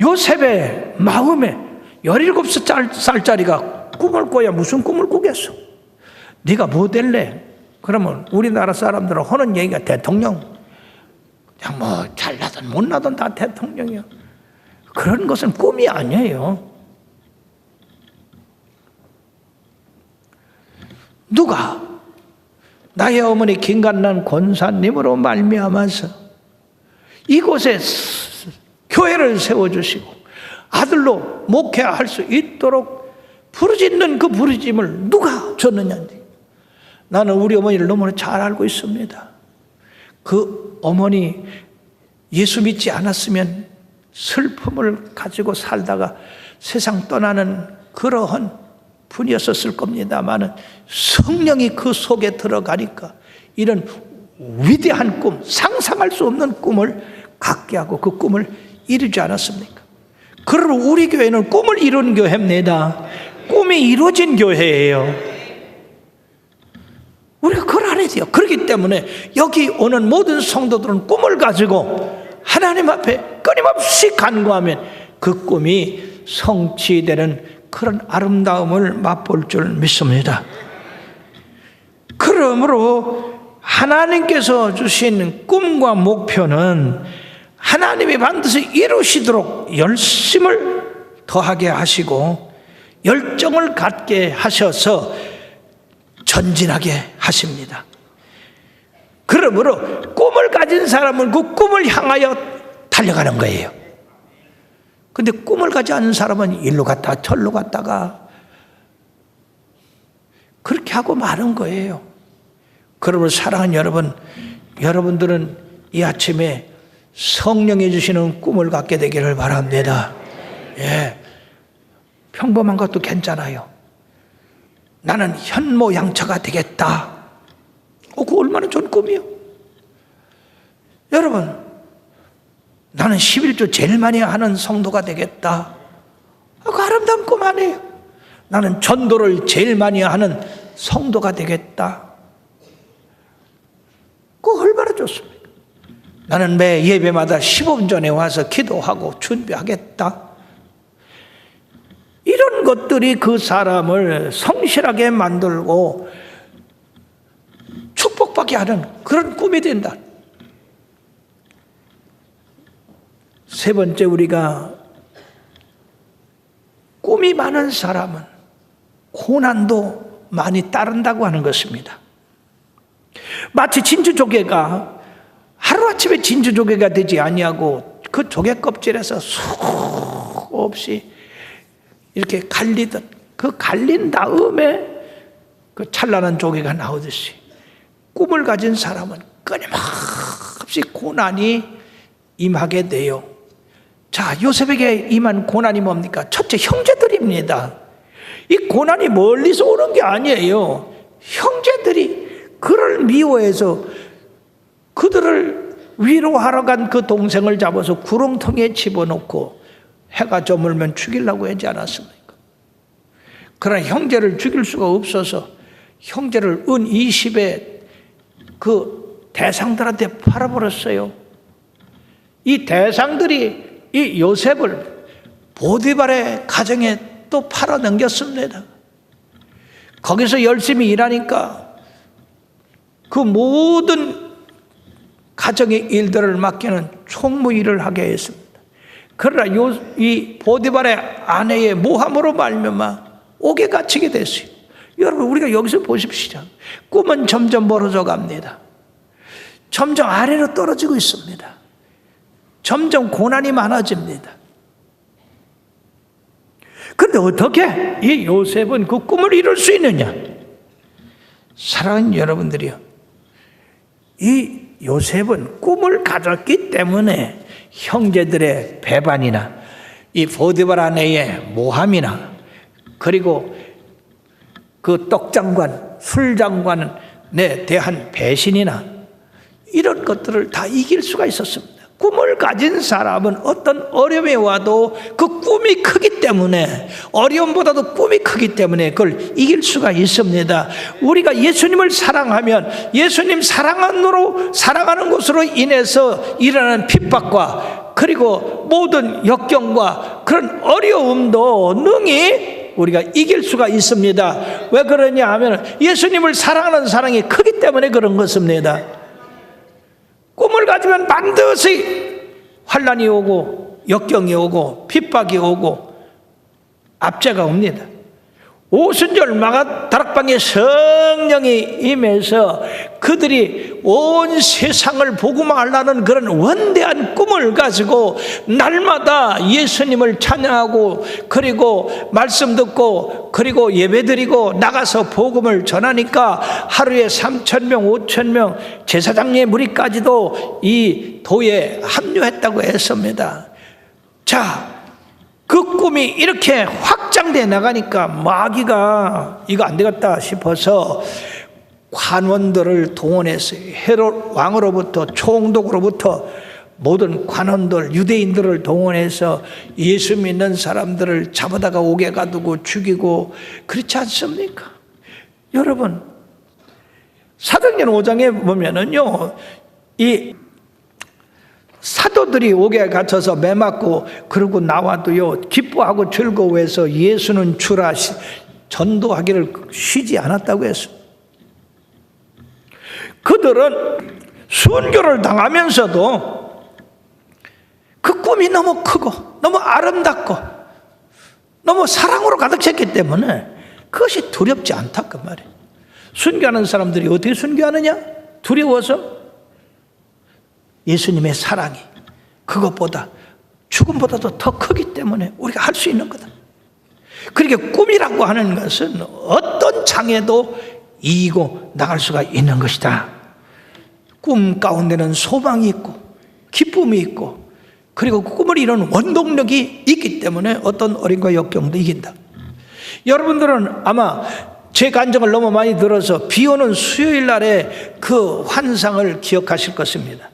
요셉의 마음에 17살짜리가 꿈을 꿔야 무슨 꿈을 꾸겠어? 네가 뭐 될래? 그러면 우리나라 사람들은 하는 얘기가 대통령. 그냥 뭐 잘나든 못나든 다 대통령이야. 그런 것은 꿈이 아니에요. 누가 나의 어머니 김간난 권사님으로 말미암아서 이곳에 교회를 세워주시고 아들로 목회할 수 있도록 부르짖는 그 부르짖음을 누가 줬느냐. 나는 우리 어머니를 너무나 잘 알고 있습니다. 그 어머니 예수 믿지 않았으면 슬픔을 가지고 살다가 세상 떠나는 그러한 분이었을 겁니다만 성령이 그 속에 들어가니까 이런 위대한 꿈, 상상할 수 없는 꿈을 갖게 하고 그 꿈을 이루지 않았습니까? 그러므로 우리 교회는 꿈을 이룬 교회입니다. 꿈이 이루어진 교회예요. 우리가 그걸 알아야 돼요. 그렇기 때문에 여기 오는 모든 성도들은 꿈을 가지고 하나님 앞에 끊임없이 간구하면 그 꿈이 성취되는 그런 아름다움을 맛볼 줄 믿습니다. 그러므로 하나님께서 주신 꿈과 목표는 하나님이 반드시 이루시도록 열심을 더하게 하시고 열정을 갖게 하셔서 전진하게 하십니다. 그러므로 꿈을 가진 사람은 그 꿈을 향하여 달려가는 거예요. 근데 꿈을 가지 않은 사람은 일로 갔다가 절로 갔다가 그렇게 하고 마는 거예요. 그러므로 사랑하는 여러분, 여러분들은 이 아침에 성령이 주시는 꿈을 갖게 되기를 바랍니다. 예, 평범한 것도 괜찮아요. 나는 현모양처가 되겠다. 그거 얼마나 좋은 꿈이요. 여러분, 나는 11조 제일 많이 하는 성도가 되겠다. 그 아름다운 꿈 아니에요. 나는 전도를 제일 많이 하는 성도가 되겠다. 그거 얼마나 좋습니까? 나는 매 예배마다 15분 전에 와서 기도하고 준비하겠다. 이런 것들이 그 사람을 성실하게 만들고 축복받게 하는 그런 꿈이 된다. 세 번째, 우리가 꿈이 많은 사람은 고난도 많이 따른다고 하는 것입니다. 마치 진주조개가 하루아침에 진주조개가 되지 아니하고 그 조개 껍질에서 수없이 이렇게 갈리듯 그 갈린 다음에 그 찬란한 조개가 나오듯이 꿈을 가진 사람은 끊임없이 고난이 임하게 돼요. 자, 요셉에게 임한 고난이 뭡니까? 첫째, 형제들입니다. 이 고난이 멀리서 오는 게 아니에요. 형제들이 그를 미워해서 그들을 위로하러 간 그 동생을 잡아서 구렁텅이에 집어넣고 해가 저물면 죽이려고 하지 않았습니까? 그러나 형제를 죽일 수가 없어서 형제를 은 20의 그 대상들한테 팔아버렸어요. 이 대상들이 이 요셉을 보디발의 가정에 또 팔아 넘겼습니다. 거기서 열심히 일하니까 그 모든 가정의 일들을 맡기는 총무 일을 하게 했습니다. 그러나 이 보디발의 아내의 모함으로 말미암아 옥에 갇히게 됐어요. 여러분, 우리가 여기서 보십시오. 꿈은 점점 멀어져 갑니다. 점점 아래로 떨어지고 있습니다. 점점 고난이 많아집니다. 그런데 어떻게 이 요셉은 그 꿈을 이룰 수 있느냐? 사랑하는 여러분들이요, 이 요셉은 꿈을 가졌기 때문에 형제들의 배반이나 이 보디발 아내의 모함이나 그리고 그 떡장관, 술장관에 대한 배신이나 이런 것들을 다 이길 수가 있었습니다. 꿈을 가진 사람은 어떤 어려움이 와도 그 꿈이 크기 때문에, 어려움보다도 꿈이 크기 때문에 그걸 이길 수가 있습니다. 우리가 예수님을 사랑하면 예수님 사랑하는 것으로 인해서 일어나는 핍박과 그리고 모든 역경과 그런 어려움도 능히 우리가 이길 수가 있습니다. 왜 그러냐 하면 예수님을 사랑하는 사랑이 크기 때문에 그런 것입니다. 꿈을 가지면 반드시 환난이 오고 역경이 오고 핍박이 오고 압제가 옵니다. 오순절 마가다락방에 성령이 임해서 그들이 온 세상을 복음화하려는 그런 원대한 꿈을 가지고 날마다 예수님을 찬양하고 그리고 말씀 듣고 그리고 예배드리고 나가서 복음을 전하니까 하루에 3,000명 5,000명 제사장의 무리까지도 이 도에 합류했다고 했습니다. 자, 그 꿈이 이렇게 확장돼 나가니까 마귀가 이거 안 되겠다 싶어서 관원들을 동원해서 헤롯 왕으로부터 총독으로부터 모든 관원들 유대인들을 동원해서 예수 믿는 사람들을 잡아다가 옥에 가두고 죽이고 그렇지 않습니까? 여러분 사도행전 5장에 보면은요 이 사도들이 옥에 갇혀서 매 맞고 그러고 나와도요 기뻐하고 즐거워해서 예수는 주라 전도하기를 쉬지 않았다고 했습니다. 그들은 순교를 당하면서도 그 꿈이 너무 크고 너무 아름답고 너무 사랑으로 가득 찼기 때문에 그것이 두렵지 않다 그 말이에요. 순교하는 사람들이 어떻게 순교하느냐? 두려워서 예수님의 사랑이 그것보다 죽음보다도 더 크기 때문에 우리가 할 수 있는 거다. 그러니까 꿈이라고 하는 것은 어떤 장애도 이기고 나갈 수가 있는 것이다. 꿈 가운데는 소망이 있고 기쁨이 있고 그리고 꿈을 이루는 원동력이 있기 때문에 어떤 어려움과 역경도 이긴다. 여러분들은 아마 제 간증을 너무 많이 들어서 비 오는 수요일 날에 그 환상을 기억하실 것입니다.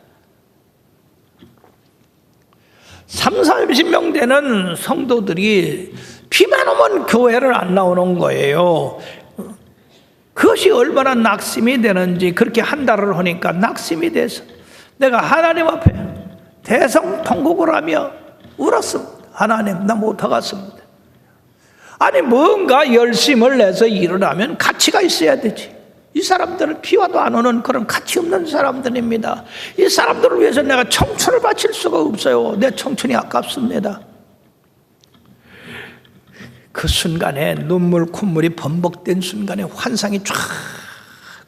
30-40명 되는 성도들이 비만 오면 교회를 안 나오는 거예요. 그것이 얼마나 낙심이 되는지 그렇게 한 달을 하니까 낙심이 돼서 내가 하나님 앞에 대성통곡을 하며 울었습니다. 하나님 나 못하겠습니다. 아니 뭔가 열심을 내서 일어나면 가치가 있어야 되지. 이 사람들은 비와도 안 오는 그런 가치 없는 사람들입니다. 이 사람들을 위해서 내가 청춘을 바칠 수가 없어요. 내 청춘이 아깝습니다. 그 순간에 눈물 콧물이 범벅된 순간에 환상이 쫙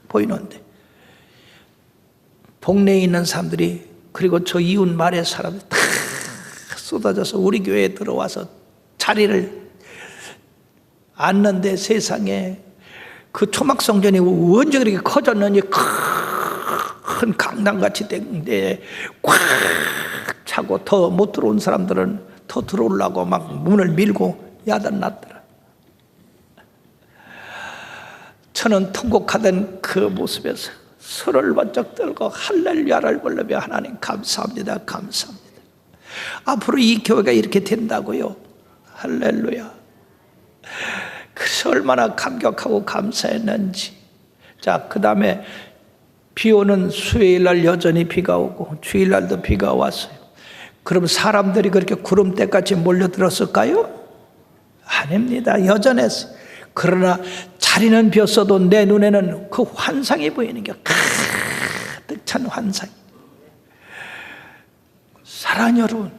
보이는데 동네에 있는 사람들이 그리고 저 이웃 마을의 사람들이 다 쏟아져서 우리 교회에 들어와서 자리를 앉는데 세상에 그 초막성전이 언제 그렇게 커졌는지 큰 강당같이 된데 꽉 차고 더 못 들어온 사람들은 더 들어오려고 막 문을 밀고 야단났더라. 저는 통곡하던 그 모습에서 손을 번쩍 들고 할렐루야를 부르며 하나님 감사합니다. 감사합니다. 앞으로 이 교회가 이렇게 된다고요. 할렐루야. 그래서 얼마나 감격하고 감사했는지. 자, 그 다음에 비 오는 수요일날 여전히 비가 오고 주일날도 비가 왔어요. 그럼 사람들이 그렇게 구름대같이 몰려들었을까요? 아닙니다. 여전했어요. 그러나 자리는 비었어도 내 눈에는 그 환상이 보이는 게 가득 찬 환상. 사랑하는 여러분,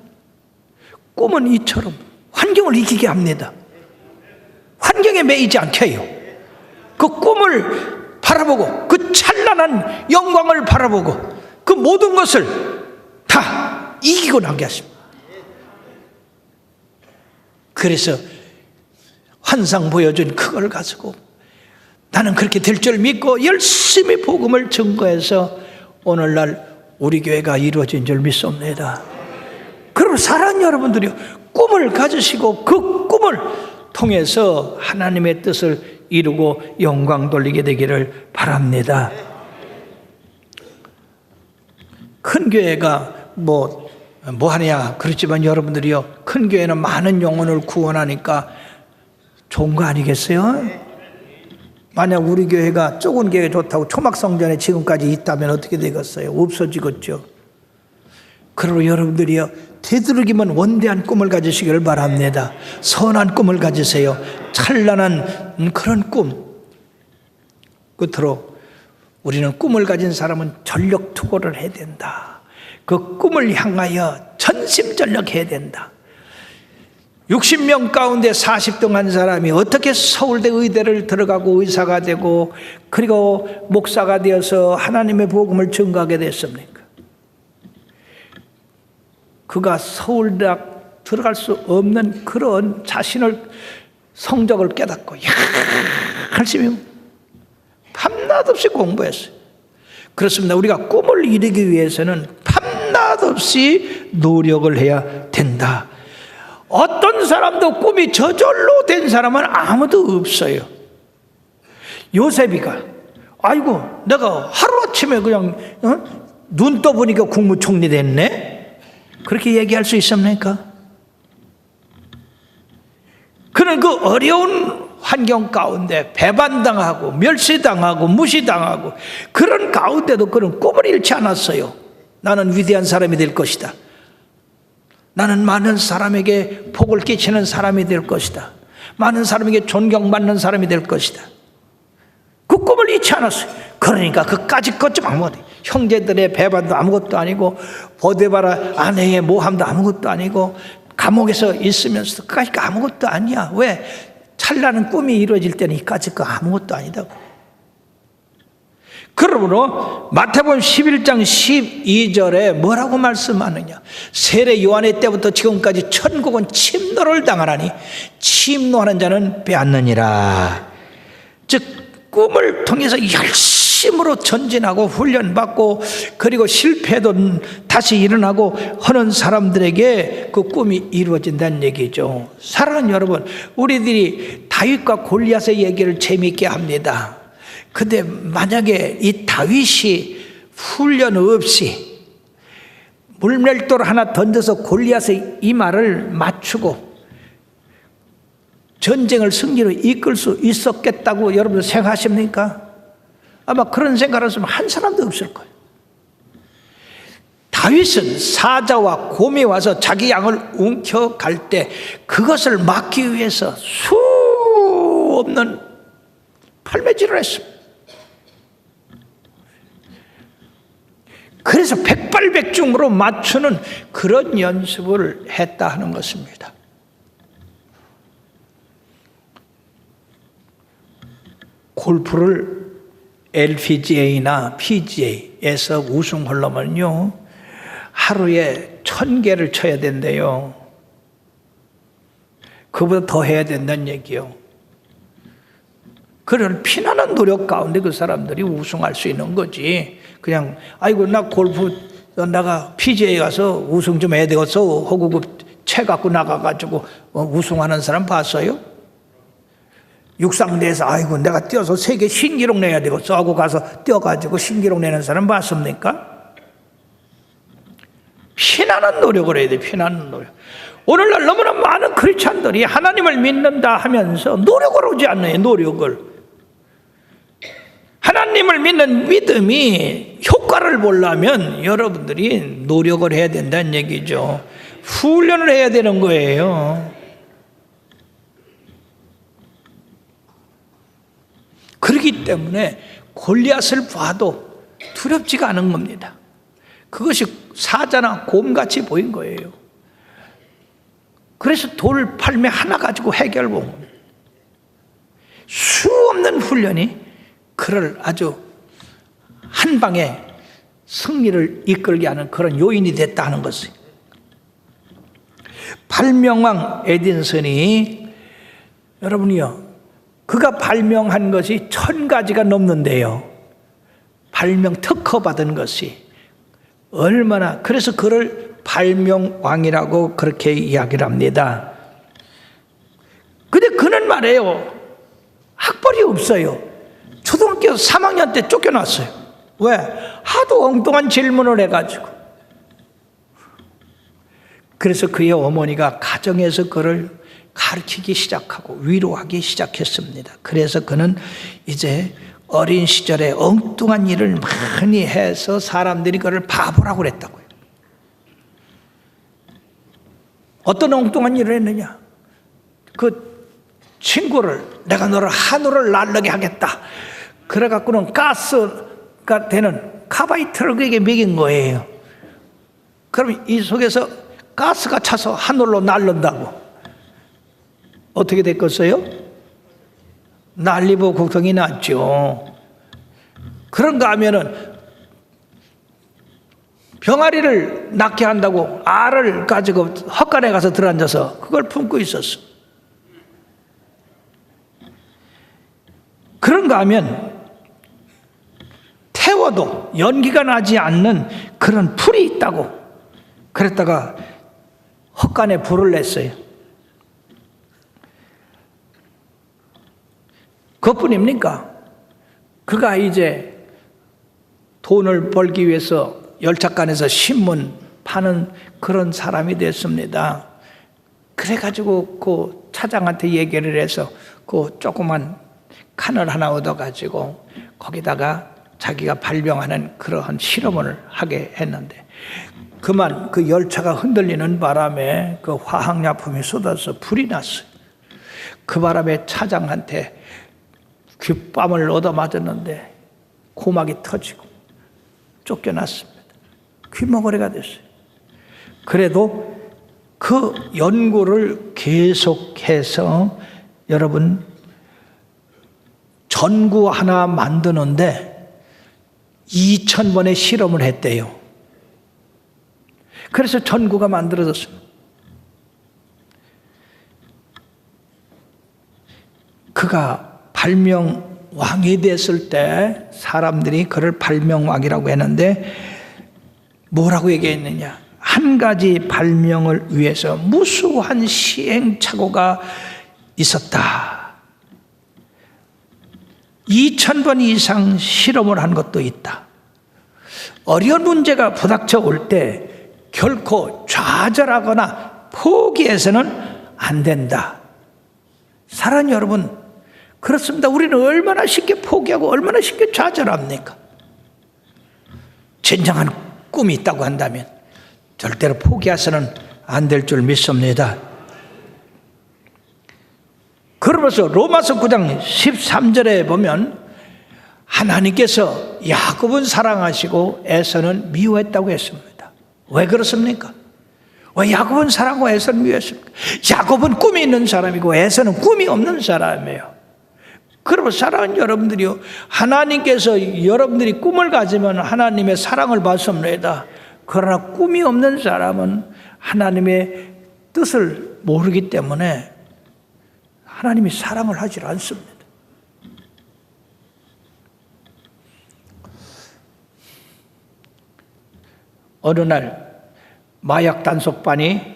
꿈은 이처럼 환경을 이기게 합니다. 환경에 매이지 않게 해요. 그 꿈을 바라보고 그 찬란한 영광을 바라보고 그 모든 것을 다 이기고 나게 하십니다. 그래서 환상 보여준 그걸 가지고 나는 그렇게 될 줄 믿고 열심히 복음을 증거해서 오늘날 우리 교회가 이루어진 줄 믿습니다. 그리고 사랑하는 여러분들이 꿈을 가지시고 그 꿈을 통해서 하나님의 뜻을 이루고 영광 돌리게 되기를 바랍니다. 큰 교회가 뭐 하냐 그렇지만 여러분들이요, 큰 교회는 많은 영혼을 구원하니까 좋은 거 아니겠어요? 만약 우리 교회가 좁은 교회 좋다고 초막성전에 지금까지 있다면 어떻게 되겠어요? 없어지겠죠. 그리고 여러분들이요, 되도록이면 원대한 꿈을 가지시기를 바랍니다. 선한 꿈을 가지세요. 찬란한 그런 꿈. 끝으로 우리는 꿈을 가진 사람은 전력 투구를 해야 된다. 그 꿈을 향하여 전심전력해야 된다. 60명 가운데 40등 한 사람이 어떻게 서울대 의대를 들어가고 의사가 되고 그리고 목사가 되어서 하나님의 복음을 증거하게 됐습니까? 그가 서울대학 들어갈 수 없는 그런 자신을 성적을 깨닫고 열심히 밤낮 없이 공부했어요. 그렇습니다. 우리가 꿈을 이루기 위해서는 밤낮 없이 노력을 해야 된다. 어떤 사람도 꿈이 저절로 된 사람은 아무도 없어요. 요셉이가 아이고 내가 하루아침에 그냥 눈 떠보니까 국무총리 됐네? 그렇게 얘기할 수 있습니까? 그는 그 어려운 환경 가운데 배반당하고 멸시당하고 무시당하고 그런 가운데도 그는 꿈을 잃지 않았어요. 나는 위대한 사람이 될 것이다. 나는 많은 사람에게 복을 끼치는 사람이 될 것이다. 많은 사람에게 존경받는 사람이 될 것이다. 그 꿈을 잃지 않았어요. 그러니까 그까짓 것 좀 아무것도, 형제들의 배반도 아무것도 아니고 보디바라 아내의 모함도 아무것도 아니고 감옥에서 있으면서도 그까짓 거 아무것도 아니야. 왜? 찬란한 꿈이 이루어질 때는 이까짓 거 아무것도 아니다고. 그러므로 마태복음 11장 12절에 뭐라고 말씀하느냐? 세례 요한의 때부터 지금까지 천국은 침노를 당하나니 침노하는 자는 빼앗느니라. 즉 꿈을 통해서 열심으로 전진하고 훈련받고 그리고 실패도 다시 일어나고 하는 사람들에게 그 꿈이 이루어진다는 얘기죠. 사랑하는 여러분, 우리들이 다윗과 골리앗의 얘기를 재미있게 합니다. 근데 만약에 이 다윗이 훈련 없이 물맷돌 하나 던져서 골리앗의 이마를 맞추고 전쟁을 승리로 이끌 수 있었겠다고 여러분 생각하십니까? 아마 그런 생각을 했으면 한 사람도 없을 거예요. 다윗은 사자와 곰이 와서 자기 양을 움켜갈 때 그것을 막기 위해서 수 없는 팔매질을 했습니다. 그래서 백발백중으로 맞추는 그런 연습을 했다 하는 것입니다. 골프를 LPGA나 PGA에서 우승하려면요 하루에 1000개를 쳐야 된대요. 그보다 더 해야 된다는 얘기요. 그런 피나는 노력 가운데 그 사람들이 우승할 수 있는 거지. 그냥 아이고 나 골프 나가 PGA 가서 우승 좀 해야 되겠어 하고 그 채 갖고 나가가지고 우승하는 사람 봤어요? 육상대에서 아이고 내가 뛰어서 세계 신기록 내야 되겠어 하고 가서 뛰어가지고 신기록 내는 사람 봤습니까? 피나는 노력을 해야 돼. 피나는 노력. 오늘날 너무나 많은 크리스찬들이 하나님을 믿는다 하면서 노력을 하지 않아요. 노력을. 하나님을 믿는 믿음이 효과를 보려면 여러분들이 노력을 해야 된다는 얘기죠. 훈련을 해야 되는 거예요. 그렇기 때문에 골리앗을 봐도 두렵지가 않은 겁니다. 그것이 사자나 곰같이 보인 거예요. 그래서 돌 팔매 하나 가지고 해결을 본 겁니다. 수 없는 훈련이 그를 아주 한 방에 승리를 이끌게 하는 그런 요인이 됐다는 것을. 발명왕 에딘슨이 여러분이요 그가 발명한 것이 1000가지가 넘는데요. 발명 특허 받은 것이 얼마나, 그래서 그를 발명왕이라고 그렇게 이야기를 합니다. 근데 그는 말해요. 학벌이 없어요. 초등학교 3학년 때 쫓겨났어요. 왜? 하도 엉뚱한 질문을 해가지고. 그래서 그의 어머니가 가정에서 그를 가르치기 시작하고 위로하기 시작했습니다. 그래서 그는 이제 어린 시절에 엉뚱한 일을 많이 해서 사람들이 그를 바보라고 그랬다고요. 어떤 엉뚱한 일을 했느냐? 그 친구를, 내가 너를 하늘을 날르게 하겠다. 그래갖고는 가스가 되는 카바이트를 그에게 먹인 거예요. 그럼 이 속에서 가스가 차서 하늘로 날른다고 어떻게 됐겠어요? 난리고 걱정이 났죠. 그런가 하면은 병아리를 낳게 한다고 알을 가지고 헛간에 가서 들어앉아서 그걸 품고 있었어. 그런가 하면 태워도 연기가 나지 않는 그런 풀이 있다고 그랬다가 헛간에 불을 냈어요. 그것뿐입니까? 그가 이제 돈을 벌기 위해서 열차간에서 신문 파는 그런 사람이 됐습니다. 그래가지고 그 차장한테 얘기를 해서 그 조그만 칸을 하나 얻어가지고 거기다가 자기가 발명하는 그러한 실험을 하게 했는데 그만 그 열차가 흔들리는 바람에 그 화학약품이 쏟아져서 불이 났어요. 그 바람에 차장한테 귓밤을 얻어맞았는데 고막이 터지고 쫓겨났습니다. 귀머거리가 됐어요. 그래도 그 연구를 계속해서 여러분 전구 하나 만드는데 2000번의 실험을 했대요. 그래서 전구가 만들어졌어요. 그가 발명왕이 됐을 때 사람들이 그를 발명왕이라고 했는데 뭐라고 얘기했느냐? 한 가지 발명을 위해서 무수한 시행착오가 있었다. 2000번 이상 실험을 한 것도 있다. 어려운 문제가 부닥쳐 올 때 결코 좌절하거나 포기해서는 안 된다. 사랑하는 여러분, 그렇습니다. 우리는 얼마나 쉽게 포기하고 얼마나 쉽게 좌절합니까? 진정한 꿈이 있다고 한다면 절대로 포기해서는 안 될 줄 믿습니다. 그러면서 로마서 9장 13절에 보면 하나님께서 야곱은 사랑하시고 에서는 미워했다고 했습니다. 왜 그렇습니까? 왜 야곱은 사랑하고 에서는 미워했습니까? 야곱은 꿈이 있는 사람이고 에서는 꿈이 없는 사람이에요. 그러면 사랑하는 여러분들이요, 하나님께서 여러분들이 꿈을 가지면 하나님의 사랑을 받습니다. 그러나 꿈이 없는 사람은 하나님의 뜻을 모르기 때문에 하나님이 사랑을 하지 않습니다. 어느 날 마약 단속반이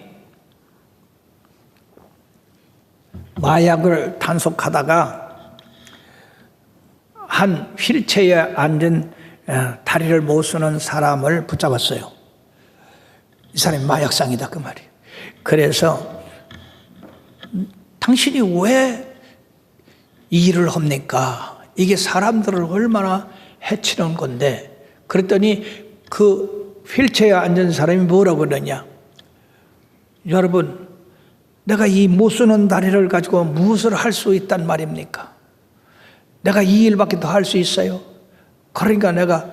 마약을 단속하다가 한 휠체어에 앉은 다리를 못 쓰는 사람을 붙잡았어요. 이 사람이 마약상이다 그 말이에요. 그래서 당신이 왜 이 일을 합니까? 이게 사람들을 얼마나 해치는 건데. 그랬더니 그 휠체어에 앉은 사람이 뭐라고 그러냐? 여러분, 내가 이 못 쓰는 다리를 가지고 무엇을 할 수 있단 말입니까? 내가 이 일밖에 더 할 수 있어요? 그러니까 내가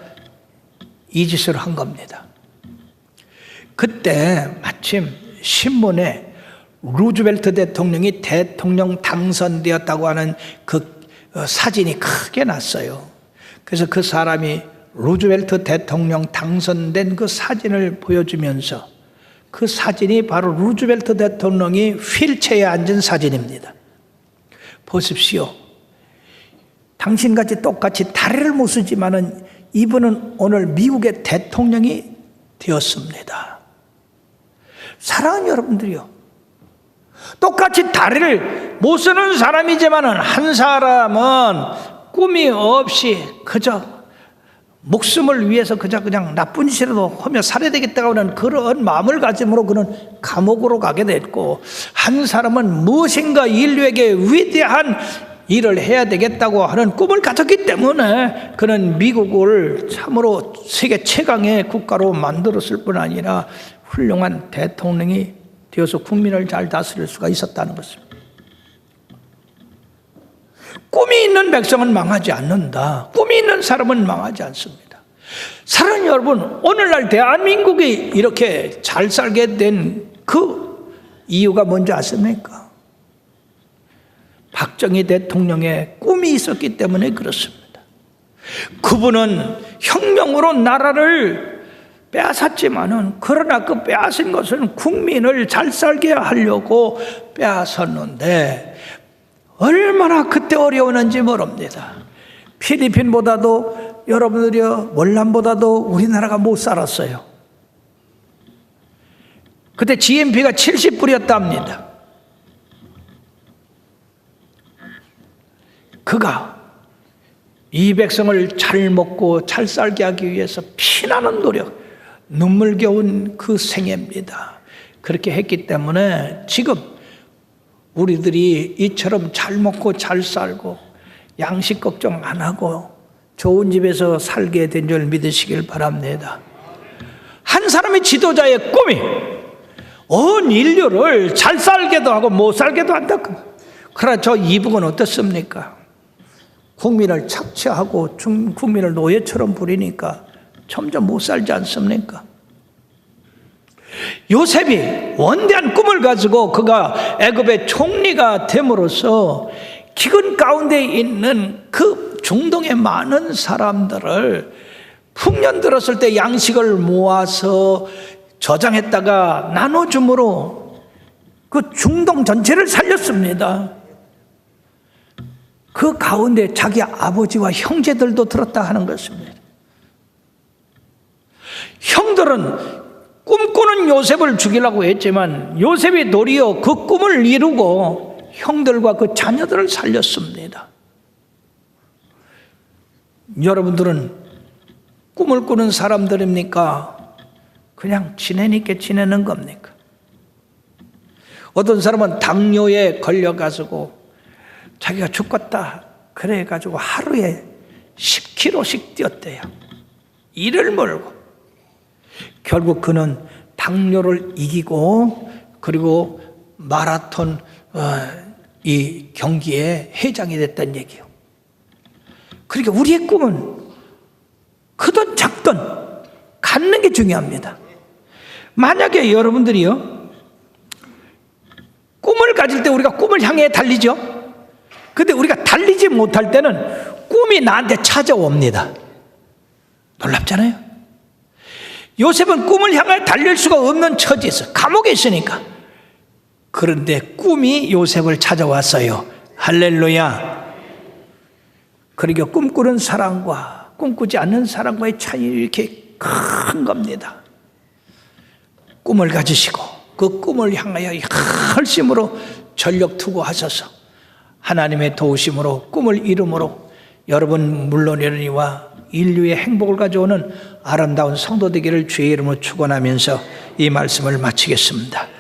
이 짓을 한 겁니다. 그때 마침 신문에 루즈벨트 대통령이 대통령 당선되었다고 하는 그 사진이 크게 났어요. 그래서 그 사람이 루즈벨트 대통령 당선된 그 사진을 보여주면서 그 사진이 바로 루즈벨트 대통령이 휠체어에 앉은 사진입니다. 보십시오. 당신같이 똑같이 다리를 못 쓰지만은 이분은 오늘 미국의 대통령이 되었습니다. 사랑하는 여러분들이요, 똑같이 다리를 못 쓰는 사람이지만은 한 사람은 꿈이 없이 그저 목숨을 위해서 그냥 나쁜 짓이라도 하며 살아야 되겠다고 하는 그런 마음을 가짐으로 그는 감옥으로 가게 됐고, 한 사람은 무엇인가 인류에게 위대한 일을 해야 되겠다고 하는 꿈을 가졌기 때문에 그는 미국을 참으로 세계 최강의 국가로 만들었을 뿐 아니라 훌륭한 대통령이 되어서 국민을 잘 다스릴 수가 있었다는 것입니다. 꿈이 있는 백성은 망하지 않는다. 꿈이 있는 사람은 망하지 않습니다. 사랑하는 여러분, 오늘날 대한민국이 이렇게 잘 살게 된 그 이유가 뭔지 아십니까? 박정희 대통령의 꿈이 있었기 때문에 그렇습니다. 그분은 혁명으로 나라를 빼앗았지만은, 그러나 그 빼앗은 것은 국민을 잘 살게 하려고 빼앗았는데 얼마나 그때 어려웠는지 모릅니다. 필리핀보다도, 여러분들이요, 월남보다도 우리나라가 못 살았어요. 그때 GNP가 70불이었답니다. 그가 이 백성을 잘 먹고 잘 살게 하기 위해서 피나는 노력, 눈물겨운 그 생애입니다. 그렇게 했기 때문에 지금 우리들이 이처럼 잘 먹고 잘 살고 양식 걱정 안 하고 좋은 집에서 살게 된 줄 믿으시길 바랍니다. 한 사람의 지도자의 꿈이 온 인류를 잘 살게도 하고 못 살게도 한다. 그러나 저 이북은 어떻습니까? 국민을 착취하고 국민을 노예처럼 부리니까 점점 못 살지 않습니까? 요셉이 원대한 꿈을 가지고 그가 애굽의 총리가 됨으로써 기근 가운데 있는 그 중동의 많은 사람들을 풍년 들었을 때 양식을 모아서 저장했다가 나눠줌으로 그 중동 전체를 살렸습니다. 그 가운데 자기 아버지와 형제들도 들었다 하는 것입니다. 형들은 꿈꾸는 요셉을 죽이려고 했지만 요셉이 도리어 그 꿈을 이루고 형들과 그 자녀들을 살렸습니다. 여러분들은 꿈을 꾸는 사람들입니까? 그냥 지내니까 지내는 겁니까? 어떤 사람은 당뇨에 걸려가지고 자기가 죽겠다 그래가지고 하루에 10km씩 뛰었대요. 이를 몰고. 결국 그는 당뇨를 이기고 그리고 마라톤 이 경기에 회장이 됐다는 얘기예요. 그러니까 우리의 꿈은 크든 작든 갖는 게 중요합니다. 만약에 여러분들이요, 꿈을 가질 때 우리가 꿈을 향해 달리죠. 근데 우리가 달리지 못할 때는 꿈이 나한테 찾아옵니다. 놀랍잖아요. 요셉은 꿈을 향해 달릴 수가 없는 처지에서 감옥에 있으니까. 그런데 꿈이 요셉을 찾아왔어요. 할렐루야. 그러니까 꿈꾸는 사람과 꿈꾸지 않는 사람과의 차이는 이렇게 큰 겁니다. 꿈을 가지시고 그 꿈을 향하여 열심으로 전력 투구하셔서 하나님의 도우심으로 꿈을 이룸으로 여러분 물론이니와 인류의 행복을 가져오는 아름다운 성도 되기를 주의 이름으로 축원하면서 이 말씀을 마치겠습니다.